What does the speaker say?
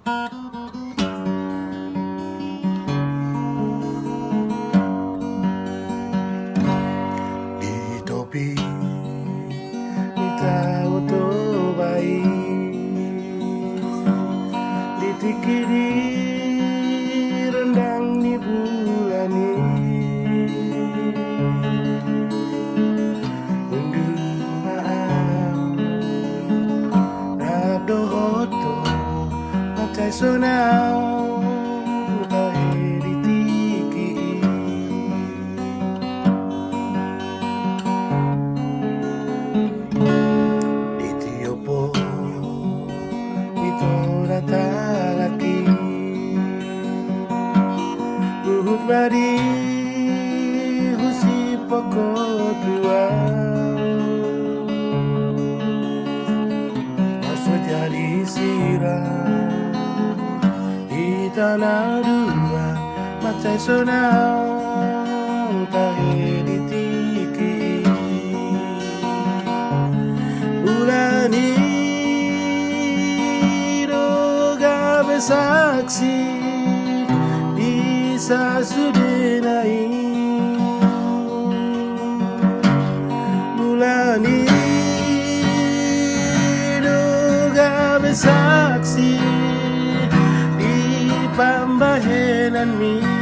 Di topi tahu to baik, di tikiri rendang di bulani, Dohoto matai sonau tahiri tiki Ditiopo mitora talaki Luhut badi husi pokok tua jadi sirah di tanah dua macai sonau tahiri tiki bulani doga bersaksi bisa sudenai bulani bersaksi di pambahenan mi